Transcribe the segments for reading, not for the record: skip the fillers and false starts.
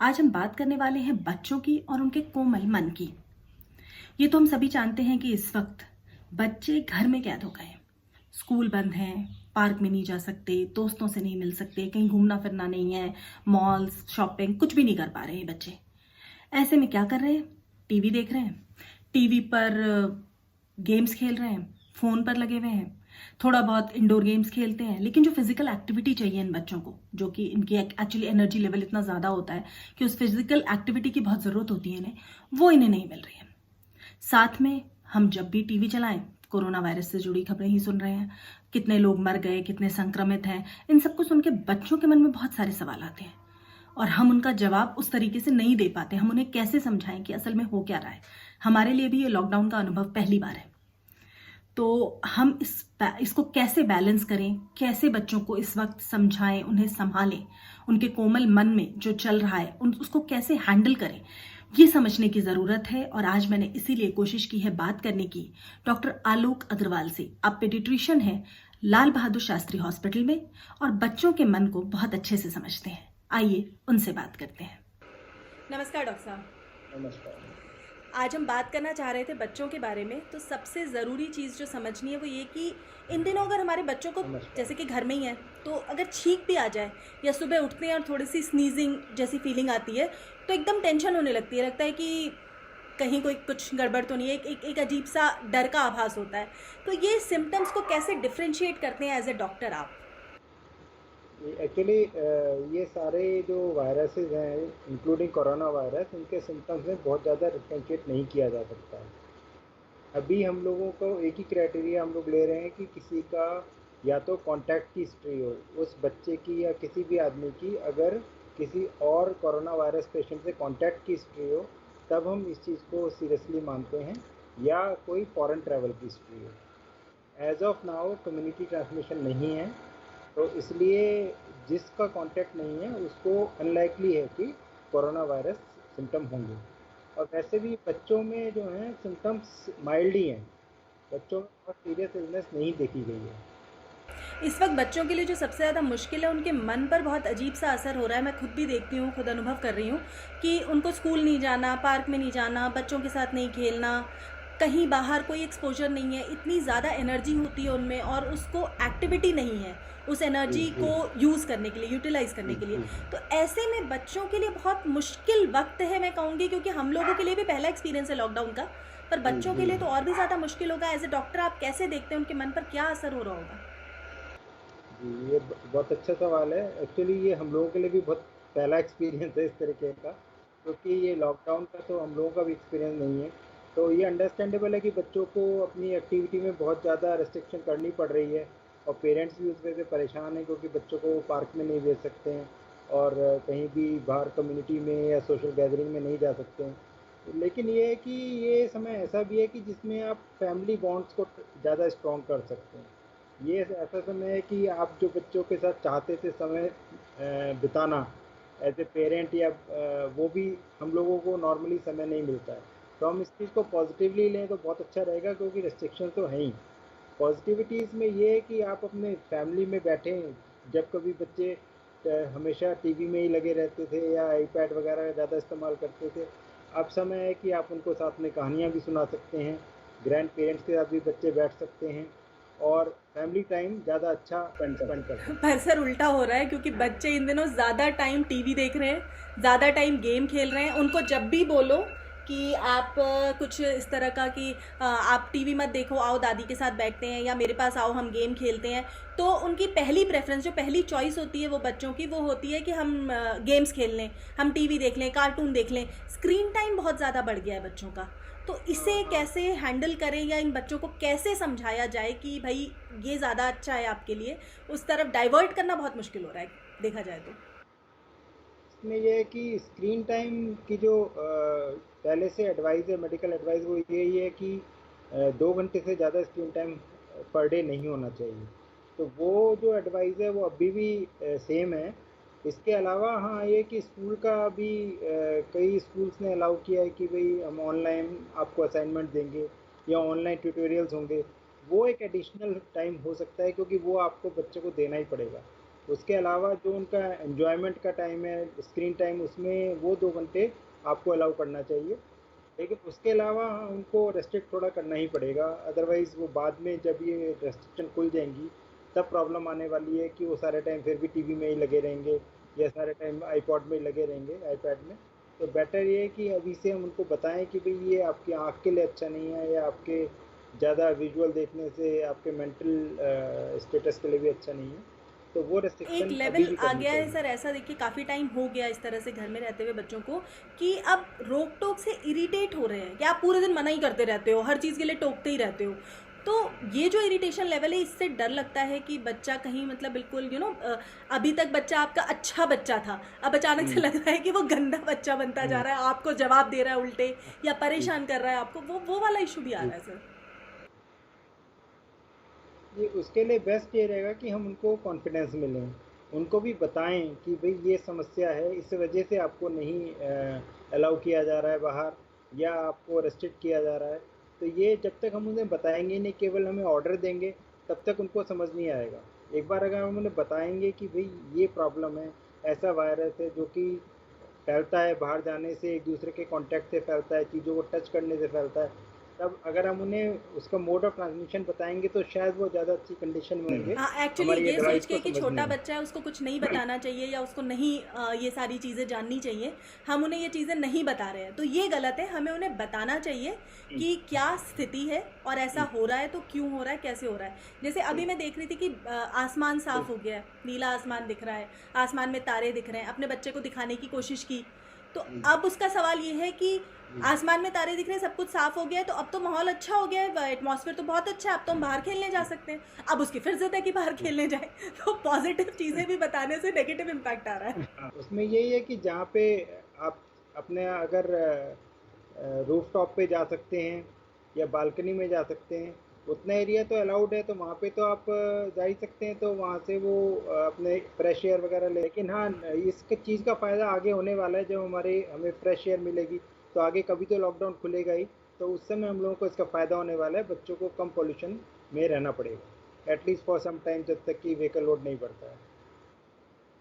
आज हम बात करने वाले हैं बच्चों की और उनके कोमल मन की। ये तो हम सभी जानते हैं कि इस वक्त बच्चे घर में कैद हो गए हैं। स्कूल बंद हैं, पार्क में नहीं जा सकते, दोस्तों से नहीं मिल सकते, कहीं घूमना फिरना नहीं है, मॉल्स, शॉपिंग कुछ भी नहीं कर पा रहे हैं बच्चे। ऐसे में क्या कर रहे हैं? टीवी देख रहे हैं, टीवी पर गेम्स खेल रहे हैं, फोन पर लगे हुए हैं, थोड़ा बहुत इंडोर गेम्स खेलते हैं, लेकिन जो फिजिकल एक्टिविटी चाहिए इन बच्चों को, जो कि इनकी एक्चुअली एनर्जी लेवल इतना ज़्यादा होता है कि उस फिजिकल एक्टिविटी की बहुत ज़रूरत होती है इन्हें, वो इन्हें नहीं मिल रही है। साथ में हम जब भी टीवी चलाएं, कोरोना वायरस से जुड़ी खबरें ही सुन रहे हैं। कितने लोग मर गए, कितने संक्रमित हैं, इन सबको सुन के बच्चों के मन में बहुत सारे सवाल आते हैं और हम उनका जवाब उस तरीके से नहीं दे पाते। हम उन्हें कैसे समझाएं कि असल में हो क्या रहा है। हमारे लिए भी ये लॉकडाउन का अनुभव पहली बार है, तो हम इसको कैसे बैलेंस करें, कैसे बच्चों को इस वक्त समझाएं, उन्हें संभालें, उनके कोमल मन में जो चल रहा है उसको कैसे हैंडल करें, ये समझने की ज़रूरत है। और आज मैंने इसीलिए कोशिश की है बात करने की डॉक्टर आलोक अग्रवाल से। आप पेडिट्रिशियन हैं लाल बहादुर शास्त्री हॉस्पिटल में और बच्चों के मन को बहुत अच्छे से समझते हैं। आइए उनसे बात करते हैं। नमस्कार डॉक्टर साहब। नमस्कार। आज हम बात करना चाह रहे थे बच्चों के बारे में। तो सबसे ज़रूरी चीज़ जो समझनी है वो ये कि इन दिनों अगर हमारे बच्चों को जैसे कि घर में ही है, तो अगर छींक भी आ जाए या सुबह उठते हैं और थोड़ी सी स्नीजिंग जैसी फीलिंग आती है तो एकदम टेंशन होने लगती है। लगता है कि कहीं कोई कुछ गड़बड़ तो नहीं है, एक अजीब सा डर का आभास होता है। तो ये सिम्टम्स को कैसे डिफ्रेंशिएट करते हैं एज ए डॉक्टर आप? एक्चुअली ये सारे जो वायरसेस हैं इंक्लूडिंग कोरोना वायरस, इनके सिम्टम्स में बहुत ज़्यादा डिफ्रेंशिएट नहीं किया जा सकता है। अभी हम लोगों को एक ही क्राइटेरिया हम लोग ले रहे हैं कि किसी का या तो कांटेक्ट की हिस्ट्री हो उस बच्चे की या किसी भी आदमी की, अगर किसी और कोरोना वायरस पेशेंट से कांटेक्ट की हिस्ट्री हो तब हम इस चीज़ को सीरियसली मानते हैं, या कोई फॉरेन ट्रैवल की हिस्ट्री हो। As of now community transmission नहीं है, तो इसलिए जिसका कांटेक्ट नहीं है उसको अनलाइकली है कि कोरोना वायरस सिम्टम होंगे। और वैसे भी बच्चों में जो हैं सिम्टम्स माइल्ड ही हैं, बच्चों में बहुत सीरियस इलनेस नहीं देखी गई है। इस वक्त बच्चों के लिए जो सबसे ज़्यादा मुश्किल है, उनके मन पर बहुत अजीब सा असर हो रहा है। मैं खुद भी देखती हूँ, खुद अनुभव कर रही हूँ कि उनको स्कूल नहीं जाना, पार्क में नहीं जाना, बच्चों के साथ नहीं खेलना, कहीं बाहर कोई एक्सपोजर नहीं है। इतनी ज़्यादा एनर्जी होती है उनमें और उसको एक्टिविटी नहीं है उस जी एनर्जी जी को यूज़ करने के लिए, यूटिलाइज़ करने जी के लिए। जी। तो ऐसे में बच्चों के लिए बहुत मुश्किल वक्त है, मैं कहूँगी, क्योंकि हम लोगों के लिए भी पहला एक्सपीरियंस है लॉकडाउन का, पर जी बच्चों के जी। लिए तो और भी ज़्यादा मुश्किल होगा। एज ए डॉक्टर आप कैसे देखते हैं उनके मन पर क्या असर हो रहा होगा? जी, ये बहुत अच्छा सवाल है। एक्चुअली ये हम लोगों के लिए भी बहुत पहला एक्सपीरियंस है इस तरीके का, क्योंकि ये लॉकडाउन का तो हम लोगों का भी एक्सपीरियंस नहीं है। तो ये अंडरस्टैंडेबल है कि बच्चों को अपनी एक्टिविटी में बहुत ज़्यादा रिस्ट्रिक्शन करनी पड़ रही है, और पेरेंट्स भी उस वजह से परेशान हैं क्योंकि बच्चों को पार्क में नहीं भेज सकते हैं और कहीं भी बाहर कम्युनिटी में या सोशल गैदरिंग में नहीं जा सकते हैं। लेकिन ये है कि ये समय ऐसा भी है कि जिसमें आप फैमिली बॉन्ड्स को ज़्यादा स्ट्रॉन्ग कर सकते हैं। ये ऐसा समय है कि आप जो बच्चों के साथ चाहते थे समय बिताना एज ए पेरेंट, या वो भी हम लोगों को नॉर्मली समय नहीं मिलता है। तो हम इस चीज़ को पॉजिटिवली लें तो बहुत अच्छा रहेगा, क्योंकि रिस्ट्रिक्शन तो है ही। पॉजिटिविटीज़ में ये है कि आप अपने फैमिली में बैठें। जब कभी बच्चे हमेशा टीवी में ही लगे रहते थे या आईपैड वगैरह ज़्यादा इस्तेमाल करते थे, अब समय है कि आप उनको साथ में कहानियाँ भी सुना सकते हैं, ग्रैंड पेरेंट्स के साथ भी बच्चे बैठ सकते हैं और फैमिली टाइम ज़्यादा अच्छा स्पेंड कर सकते पर सर उल्टा हो रहा है, क्योंकि बच्चे इन दिनों ज़्यादा टाइम टीवी देख रहे हैं, ज़्यादा टाइम गेम खेल रहे हैं। उनको जब भी बोलो कि आप कुछ इस तरह का कि आप टीवी मत देखो, आओ दादी के साथ बैठते हैं या मेरे पास आओ हम गेम खेलते हैं, तो उनकी पहली प्रेफरेंस, जो पहली चॉइस होती है वो बच्चों की, वो होती है कि हम गेम्स खेल लें, हम टीवी देख लें, कार्टून देख लें। स्क्रीन टाइम बहुत ज़्यादा बढ़ गया है बच्चों का। तो इसे हैं। हाँ, कैसे हैंडल करें या इन बच्चों को कैसे समझाया जाए कि भाई ये ज़्यादा अच्छा है आपके लिए? उस तरफ डाइवर्ट करना बहुत मुश्किल हो रहा है, देखा जाए तो। इसमें ये है कि स्क्रीन टाइम की जो पहले से एडवाइस है, मेडिकल एडवाइस, वो यही है कि 2 घंटे से ज़्यादा स्क्रीन टाइम पर डे नहीं होना चाहिए। तो वो जो एडवाइस है वो अभी भी सेम है। इसके अलावा हाँ, ये कि स्कूल का भी कई स्कूल्स ने अलाउ किया है कि भाई हम ऑनलाइन आपको असाइनमेंट देंगे या ऑनलाइन ट्यूटोरियल्स होंगे। वो एक एडिशनल टाइम हो सकता है, क्योंकि वो आपको बच्चे को देना ही पड़ेगा। उसके अलावा जो उनका एन्जॉयमेंट का टाइम है, स्क्रीन टाइम, उसमें वो 2 घंटे आपको अलाउ करना चाहिए। लेकिन उसके अलावा उनको रेस्ट्रिक्ट थोड़ा करना ही पड़ेगा, अदरवाइज़ वो बाद में जब ये रेस्ट्रिक्शन खुल जाएँगी, तब प्रॉब्लम आने वाली है कि वो सारे टाइम फिर भी टीवी में ही लगे रहेंगे या सारे टाइम आईपॉड में ही लगे रहेंगे, आईपैड में। तो बेटर ये है कि अभी से हम उनको बताएँ कि भई ये आपकी आँख के लिए अच्छा नहीं है या आपके ज़्यादा विजुअल देखने से आपके मेंटल स्टेटस के लिए भी अच्छा नहीं है। तो वो एक रेस्ट्रिक्शन अभी लेवल भी आ करनी गया है चाहिए। सर, ऐसा देखिए काफ़ी टाइम हो गया इस तरह से घर में रहते हुए बच्चों को कि अब रोक टोक से इरिटेट हो रहे हैं कि आप पूरे दिन मना ही करते रहते हो, हर चीज़ के लिए टोकते ही रहते हो। तो ये जो इरिटेशन लेवल है, इससे डर लगता है कि बच्चा कहीं मतलब बिल्कुल अभी तक बच्चा आपका अच्छा बच्चा था, अब अचानक से हुँ। लग रहा है कि वो गंदा बच्चा बनता जा हुँ। रहा है, आपको जवाब दे रहा है उल्टे या जी, परेशान कर रहा है आपको, वो वाला इशू भी आ जी। रहा है सर। जी, उसके लिए बेस्ट ये रहेगा कि हम उनको कॉन्फिडेंस में लें। उनको भी बताएँ कि भई ये समस्या है, इस वजह से आपको नहीं अलाउ किया जा रहा है बाहर या आपको रेस्ट्रिक्ट किया जा रहा है। तो ये जब तक हम उन्हें बताएँगे ही नहीं, केवल हमें ऑर्डर देंगे, तब तक उनको समझ नहीं आएगा। एक बार अगर हम उन्हें बताएँगे कि भई ये प्रॉब्लम है, ऐसा वायरस है जो कि फैलता है बाहर जाने से, एक-दूसरे के कॉन्टैक्ट से फैलता है, चीज़ों को टच करने से फैलता है। तब अगर हम उन्हें उसका मोड ऑफ ट्रांसमिशन बताएँगे तो शायद वो ज़्यादा अच्छी कंडीशन में होंगे, हाँ, एक्चुअली हमारी ये सोच एडवाइस को के कि समझने छोटा में। बच्चा है उसको कुछ नहीं बताना चाहिए या उसको नहीं ये सारी चीज़ें जाननी चाहिए, हम उन्हें ये चीज़ें नहीं बता रहे हैं, तो ये गलत है। हमें उन्हें बताना चाहिए हुँ, कि क्या स्थिति है और ऐसा हुँ, हो रहा है तो क्यों हो रहा है, कैसे हो रहा है। जैसे अभी मैं देख रही थी कि आसमान बिल साफ़ हो गया है, नीला आसमान दिख रहा है, आसमान में तारे दिख रहे हैं, अपने बच्चे को दिखाने की कोशिश की। तो जी, अब उसका सवाल ये है कि जी, आसमान में तारे दिख रहे हैं, सब कुछ साफ हो गया है, तो अब तो माहौल अच्छा हो गया है, एटमॉस्फेयर तो बहुत अच्छा है, अब तो हम बाहर खेलने जा सकते हैं। अब उसकी फिर ज़िद है कि बाहर जी। खेलने जाए। तो पॉजिटिव चीज़ें भी बताने से नेगेटिव इम्पैक्ट आ रहा है। हाँ, उसमें यही है कि जहाँ पे आप अपने अगर रूफ टॉप पे जा सकते हैं या बालकनी में जा सकते हैं, उतना एरिया तो अलाउड है, तो वहाँ पे तो आप जा ही सकते हैं, तो वहाँ से वो अपने फ्रेश एयर वगैरह लेकिन हाँ, इस चीज़ का फ़ायदा आगे होने वाला है जब हमें फ्रेश एयर मिलेगी, तो आगे कभी तो लॉकडाउन खुलेगा ही, तो उस समय हम लोगों को इसका फ़ायदा होने वाला है, बच्चों को कम पॉल्यूशन में रहना पड़ेगा, एटलीस्ट फॉर सम टाइम, जब तक कि व्हीकल लोड नहीं बढ़ता है।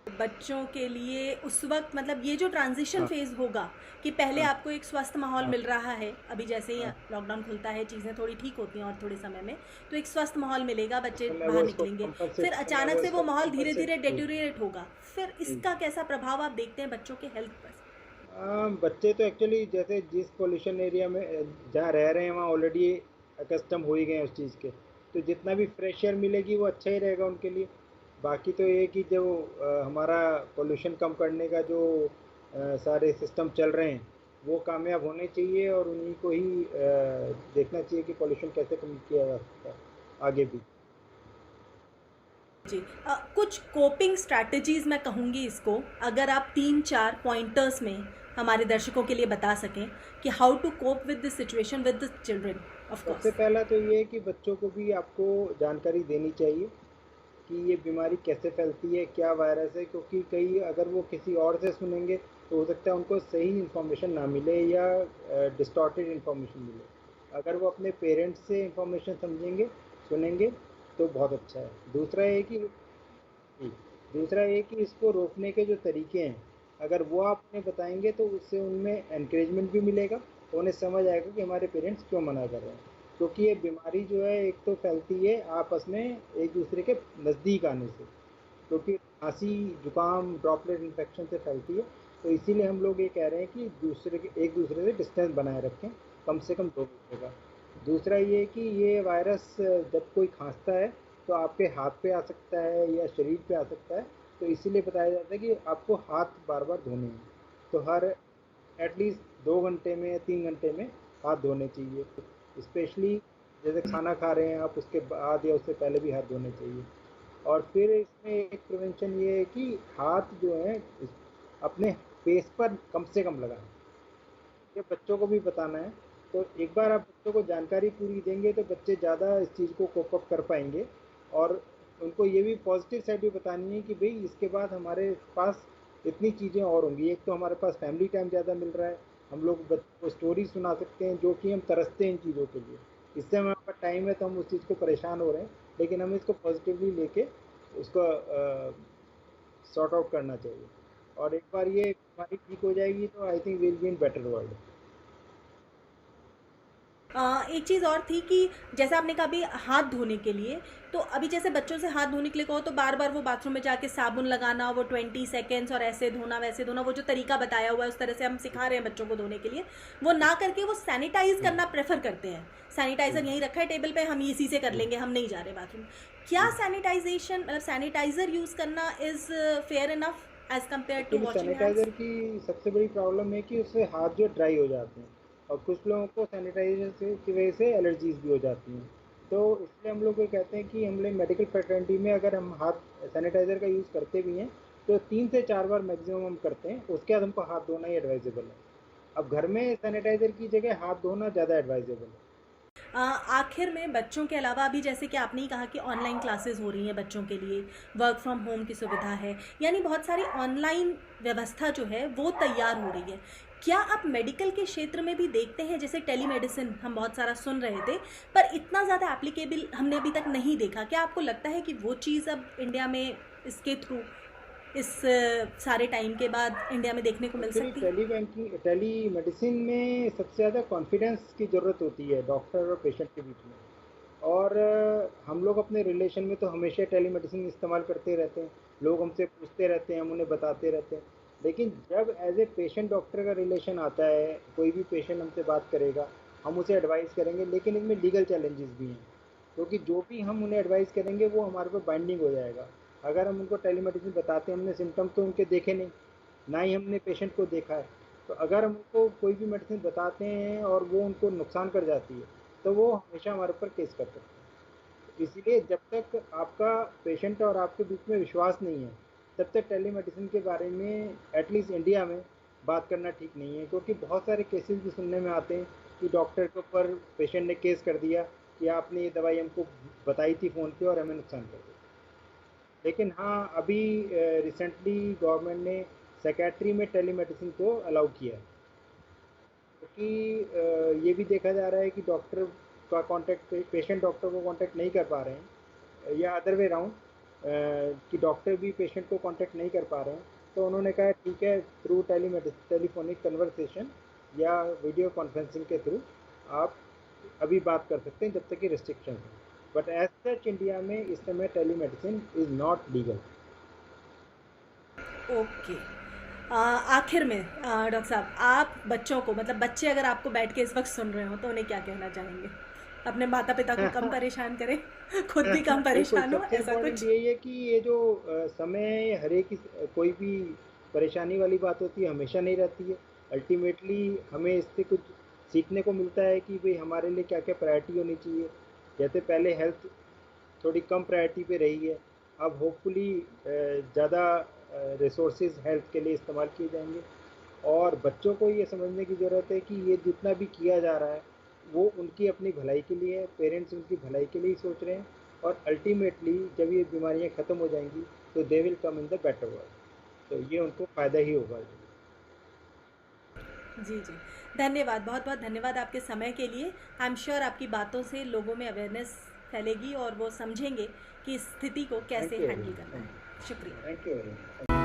बच्चों के लिए उस वक़्त मतलब ये जो ट्रांज़िशन हाँ, फ़ेज़ होगा कि पहले हाँ, आपको एक स्वस्थ माहौल हाँ, मिल रहा है, अभी जैसे ही हाँ, लॉकडाउन खुलता है, चीज़ें थोड़ी ठीक होती हैं और थोड़े समय में, तो एक स्वस्थ माहौल मिलेगा, बच्चे उसमें बाहर निकलेंगे। फिर अचानक से वो माहौल कंपनसेट धीरे-धीरे जी, डेटेरियोरेट होगा। फिर जी। इसका कैसा प्रभाव आप देखते हैं बच्चों के हेल्थ पर? बच्चे तो एक्चुअली जैसे जिस पॉल्यूशन एरिया में जहाँ रह रहे हैं वहाँ ऑलरेडी अकस्टम हो ही गए हैं उस चीज़ के। तो जितना भी फ्रेश एयर मिलेगी वो अच्छा ही रहेगा उनके लिए। बाकी तो ये है कि जो हमारा पॉल्यूशन कम करने का जो सारे सिस्टम चल रहे हैं, वो कामयाब होने चाहिए और उन्हीं को ही देखना चाहिए कि पॉल्यूशन कैसे कम किया जा सकता है, आगे भी। जी। कुछ कोपिंग स्ट्रैटेजीज़ मैं कहूँगी इसको, अगर आप 3-4 पॉइंटर्स में हमारे दर्शकों के लिए बता सकें कि how to cope with this situation with the children of सबसे कोर्स। पहला तो ये है कि बच्चों को भी आपको जानकारी देनी चाहिए कि ये बीमारी कैसे फैलती है, क्या वायरस है, क्योंकि कई अगर वो किसी और से सुनेंगे तो हो सकता है उनको सही इन्फॉर्मेशन ना मिले या डिस्टॉर्टेड इन्फॉर्मेशन मिले। अगर वो अपने पेरेंट्स से इन्फॉर्मेशन समझेंगे, सुनेंगे, तो बहुत अच्छा है। जी, दूसरा ये कि इसको रोकने के जो तरीके हैं, अगर वो आप उन्हें बताएँगे तो उससे उनमें एनकरेजमेंट भी मिलेगा, तो उन्हें समझ आएगा कि हमारे पेरेंट्स क्यों मना कर रहे हैं। क्योंकि ये बीमारी जो है एक तो फैलती है आपस में एक-दूसरे के नज़दीक आने से, क्योंकि खाँसी, जुकाम, ड्रॉपलेट इन्फेक्शन से फैलती है, तो इसीलिए हम लोग ये कह रहे हैं कि एक-दूसरे से डिस्टेंस बनाए रखें, कम से कम 2 मीटर का। दूसरा ये कि ये वायरस जब कोई खाँसता है, तो आपके हाथ पे आ सकता है या शरीर पे आ सकता है, तो इसीलिए बताया जाता है कि आपको हाथ बार-बार धोने हैं। तो हर एटलीस्ट 2 घंटे में या 3 घंटे में हाथ धोने चाहिए। स्पेशली जैसे खाना खा रहे हैं आप, उसके बाद या उससे पहले भी हाथ धोने चाहिए। और फिर इसमें एक प्रिवेंशन ये है कि हाथ जो है अपने फेस पर कम से कम लगाएं। ये बच्चों को भी बताना है, तो एक बार आप बच्चों को जानकारी पूरी देंगे तो बच्चे ज़्यादा इस चीज़ को कोप अप कर पाएंगे। और उनको ये भी पॉजिटिव साइड भी बतानी है कि भाई इसके बाद हमारे पास इतनी चीज़ें और होंगी। एक तो हमारे पास फैमिली टाइम ज़्यादा मिल रहा है, हम लोग बच्चों को स्टोरी सुना सकते हैं जो कि हम तरसते हैं इन चीज़ों के लिए। इससे हमारे पास टाइम है तो हम उस चीज़ को परेशान हो रहे हैं, लेकिन हम इसको पॉजिटिवली लेके उसको सॉर्ट आउट करना चाहिए। और एक बार ये बीमारी ठीक हो जाएगी तो I think will be in better world. एक चीज़ और थी कि जैसा आपने कहा अभी हाथ धोने के लिए, तो अभी जैसे बच्चों से हाथ धोने के लिए कहो तो बार बार वो बाथरूम में जाके साबुन लगाना, वो 20 सेकेंड्स और ऐसे धोना वैसे धोना, वो जो तरीका बताया हुआ है उस तरह से हम सिखा रहे हैं बच्चों को धोने के लिए, वो ना करके वो सैनिटाइज जी करना प्रेफर करते हैं। सैनिटाइजर जी यहीं रखा है टेबल पे, हम इसी से कर जी लेंगे, हम नहीं जा रहे बाथरूम। क्या जी। सैनिटाइजेशन मतलब सैनिटाइजर यूज़ करना is fair enough as compare to actually washing hands? Sanitizer की सबसे बड़ी प्रॉब्लम है कि उससे हाथ जो ड्राई हो जाते हैं, और कुछ लोगों को सैनिटाइज़र से की वजह से एलर्जीज़ भी हो जाती हैं। तो इसलिए हम लोग ये कहते हैं कि हम लोग मेडिकल फ्रेटर्निटी में अगर हम हाथ सैनिटाइज़र का यूज़ करते भी हैं तो 3 से 4 बार मैक्सिमम हम करते हैं, उसके बाद हमको हाथ धोना ही एडवाइजेबल है। अब घर में सैनिटाइज़र की जगह हाथ धोना ज़्यादा एडवाइजेबल है। आखिर में बच्चों के अलावा अभी जैसे कि आपने ही कहा कि ऑनलाइन क्लासेस हो रही हैं बच्चों के लिए, वर्क फ्रॉम होम की सुविधा है, यानी बहुत सारी ऑनलाइन व्यवस्था जो है वो तैयार हो रही है। क्या आप मेडिकल के क्षेत्र में भी देखते हैं, जैसे टेलीमेडिसिन हम बहुत सारा सुन रहे थे, पर इतना ज़्यादा एप्लीकेबल हमने अभी तक नहीं देखा। क्या आपको लगता है कि वो चीज़ अब इंडिया में इसके थ्रू इस सारे टाइम के बाद इंडिया में देखने को मिल एक्चुअली सकती है? टेली बैंकिंग टेली मेडिसिन में सबसे ज़्यादा कॉन्फिडेंस की ज़रूरत होती है डॉक्टर और पेशेंट के बीच में। और हम लोग अपने रिलेशन में तो हमेशा टेली मेडिसिन इस्तेमाल करते रहते हैं, लोग हमसे पूछते रहते हैं, हम उन्हें बताते रहते हैं। लेकिन जब एज ए पेशेंट डॉक्टर का रिलेशन आता है, कोई भी पेशेंट हमसे बात करेगा, हम उसे एडवाइस करेंगे, लेकिन इसमें लीगल चैलेंजेस भी हैं, क्योंकि जो भी हम उन्हें एडवाइस करेंगे वो हमारे पर बाइंडिंग हो जाएगा। अगर हम उनको टेलीमेडिसिन बताते हैं, हमने सिम्टम तो उनके देखे नहीं, ना ही हमने पेशेंट को देखा है, तो अगर हम उनको कोई भी मेडिसिन बताते हैं और वो उनको नुकसान कर जाती है तो वो हमेशा हमारे ऊपर केस कर सकते हैं। इसीलिए जब तक आपका पेशेंट और आपके बीच में विश्वास नहीं है तब तक टेलीमेडिसिन के बारे में एटलीस्ट इंडिया में बात करना ठीक नहीं है, क्योंकि बहुत सारे केसेस भी सुनने में आते हैं कि डॉक्टर के ऊपर पेशेंट ने केस कर दिया कि आपने ये दवाई हमको बताई थी फ़ोन पे और हमें नुकसान कर दिया। लेकिन हाँ, अभी रिसेंटली गवर्नमेंट ने साइकेट्री में टेलीमेडिसिन को अलाउ किया है, क्योंकि ये भी देखा जा रहा है कि डॉक्टर का कांटेक्ट पेशेंट डॉक्टर को कांटेक्ट नहीं कर पा रहे हैं, या अदर वे राउंड कि डॉक्टर भी पेशेंट को कांटेक्ट नहीं कर पा रहे हैं। तो उन्होंने कहा ठीक है, थ्रू टेलीफोनिक कन्वर्सेशन या वीडियो कॉन्फ्रेंसिंग के थ्रू आप अभी बात कर सकते हैं जब तक कि रिस्ट्रिक्शन है। बट एज सच इंडिया में इस समय telemedicine is not legal. Okay. आखिर में डॉक्टर साहब, आप बच्चों को मतलब बच्चे अगर आपको बैठ के इस वक्त सुन रहे हो तो उन्हें क्या कहना चाहेंगे? अपने माता पिता को कम परेशान करें, खुद भी कम बिल्कुल, परेशान हो, सबसे ऐसा इम्पोर्टेंट कुछ? यही है कि ये जो समय है, हर एक कोई भी परेशानी वाली बात होती है हमेशा नहीं रहती है। अल्टीमेटली हमें इससे कुछ सीखने को मिलता है कि भाई हमारे लिए क्या क्या प्रायोरिटी होनी चाहिए। जैसे पहले हेल्थ थोड़ी कम प्रायोरिटी पे रही है, अब होपफुली ज़्यादा रिसोर्सेज हेल्थ के लिए इस्तेमाल किए जाएंगे। और बच्चों को ये समझने की ज़रूरत है कि ये जितना भी किया जा रहा है वो उनकी अपनी भलाई के लिए है, पेरेंट्स उनकी भलाई के लिए ही सोच रहे हैं। और अल्टीमेटली जब ये बीमारियां ख़त्म हो जाएंगी तो they will come in the better world, तो ये उनको फ़ायदा ही होगा। जी जी, धन्यवाद, बहुत बहुत धन्यवाद आपके समय के लिए। आई एम श्योर आपकी बातों से लोगों में अवेयरनेस फैलेगी और वो समझेंगे कि इस स्थिति को कैसे thank you very handle much. करना है। शुक्रिया। Thank you very much.